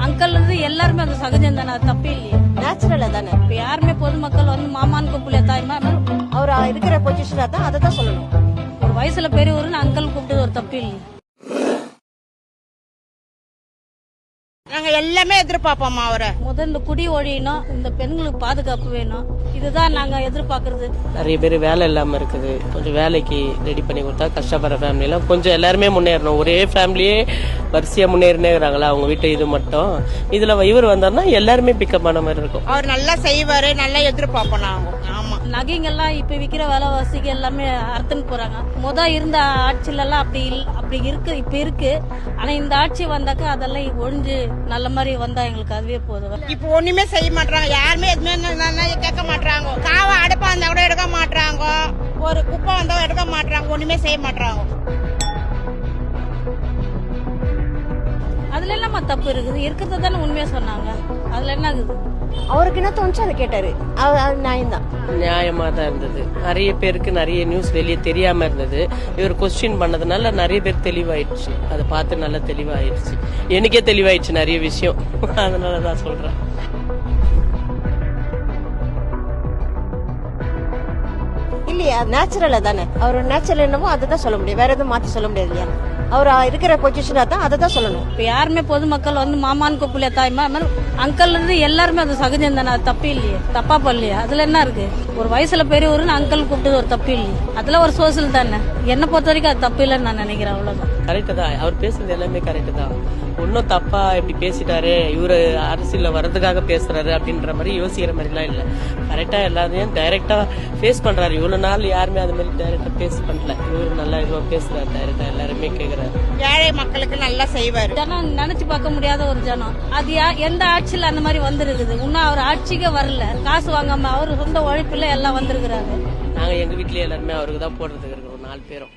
Uncle இருந்து எல்லாருமே அது சகஜம் தானே, அது தப்பே இல்லையே, நேச்சுரலா தானே. இப்ப யாருமே பொதுமக்கள் வந்து மாமான்னு கூப்பிடல, தாய்மா அவர் இருக்கிற பொசிஷனா தான் அதை தான் சொல்லணும். ஒரு வயசுல பெரியவருன்னு அங்கிள் கூப்பிட்டது ஒரு தப்பு இல்லையே. நாங்க எல்லாமே எதிர்பார்ப்போம்மா அவரை. இந்த குடி ஒழியணும், இந்த பெண்களுக்கு பாதுகாப்பு வேணும், இதுதான் நாங்க எதிர்பார்க்கறது. நிறைய பேர் வேலை இல்லாம இருக்குது, கொஞ்சம் வேலைக்கு ரெடி பண்ணி கொடுத்தா கஷ்டப்படுற ஃபேமிலியெல்லாம் கொஞ்சம் எல்லாருமே முன்னேறணும். ஒரே ஃபேமிலியே வரிசையா முன்னேறினேங்கிறாங்களா அவங்க வீட்டு, இது மட்டும் இதுல இவர் வந்தாருன்னா எல்லாருமே பிக்கப் பண்ண மாதிரி இருக்கும். அவர் நல்லா செய்வாரு, நல்லா எதிர்பார்ப்போம் நாங்க. ஆமா, நகைங்கெல்லாம் இப்ப விக்கிற விலைவாசிக்கு எல்லாமே அறுத்துன்னு போறாங்க. இருந்த ஆட்சியில எல்லாம் அப்படி இருக்கு, இப்ப இருக்கு. ஆனா இந்த ஆட்சி வந்தாக்க அதெல்லாம் ஒழிஞ்சு நல்ல மாதிரி வந்தா எங்களுக்கு அதுவே போதும். இப்ப ஒண்ணுமே செய்ய மாட்டாங்க, யாருமே எதுவுமே கேட்க மாட்டாங்க. காவ அடுப்பா வந்தா கூட எடுக்க மாட்டாங்க, ஒரு குப்பை வந்தா எடுக்க மாட்டாங்க, ஒண்ணுமே செய்ய மாட்டாங்க. அதுல என்னமா தப்பு இருக்குது? இருக்கிறது தானே உண்மையா சொன்னாங்க, அதுல என்ன இருக்குது? அவருக்கு என்ன தோணுச்சு அதை கேட்டாரு, நியாயம் தான், நியாயமா தான் இருந்தது. நிறைய பேருக்கு நிறைய நியூஸ் வெளியே தெரியாம இருந்தது. இவர் கொஸ்டின் பண்ணதுனால நிறைய பேர் தெளிவாயிடுச்சு, அதை பார்த்து நல்லா தெளிவாயிடுச்சு. எனக்கே தெளிவாயிடுச்சு நிறைய விஷயம், அதனாலதான் சொல்றேன். இல்லையா? நேச்சுரலா தானே. அவர் நேச்சுரல் என்னவோ அதை தான் சொல்ல முடியும், வேற எதுவும் மாத்தி சொல்ல முடியாது இல்லையா? அவர் இருக்கிற பொசிஷனா தான் அதை தான் சொல்லணும். இப்ப யாருமே பொதுமக்கள் வந்து மாமான்னு கூப்பிடல, தாய்மா அங்கிள் இருந்து எல்லாருமே அது சகஜம் தானே, அது தப்பு இல்லையே, தப்பா பண்ணலையா? அதுல என்ன இருக்கு? ஒரு வயசுல பெரியவருன்னு அங்கிள் கூப்பிட்டது ஒரு தப்பு இல்லையே, அதுல ஒரு சோசியல் தானே. என்ன பொறுத்த வரைக்கும் அது தப்பு இல்லைன்னு நான் நினைக்கிறேன், அவ்வளவுதான். கரெக்டு தான், அவர் பேசுறது எல்லாமே கரெக்டு தான். ஒன்னும் தப்பா இப்படி பேசிட்டாரு, இவரு அரசியல்ல வர்றதுக்காக பேசுறாரு அப்படின்ற மாதிரி யோசிக்கிற மாதிரிலாம் இல்ல. கரெக்டா எல்லாத்தையும் டைரக்டா ஃபேஸ் பண்றாரு. இவ்வளவு நாள் யாருமே அது மாதிரி டைரக்டா ஃபேஸ் பண்ணல, இவரு நல்லா இதுவா பேசுறாரு, டைரக்டா எல்லாருமே கேக்குறாரு. ஏழை மக்களுக்கு நல்லா செய்வாரு. ஜனம் நினைச்சு பார்க்க முடியாத ஒரு ஜனம் அது. எந்த ஆட்சியில அந்த மாதிரி வந்திருக்குது? இன்னும் அவர் ஆட்சிக்கே வரல, காசு வாங்காம அவரு சொந்த உழைப்புல எல்லாம் வந்திருக்கிறாரு. நாங்க எங்க வீட்லயே எல்லாருமே அவருக்கு தான் போடுறதுக்கு இருக்கிறோம், 4 பேரும்.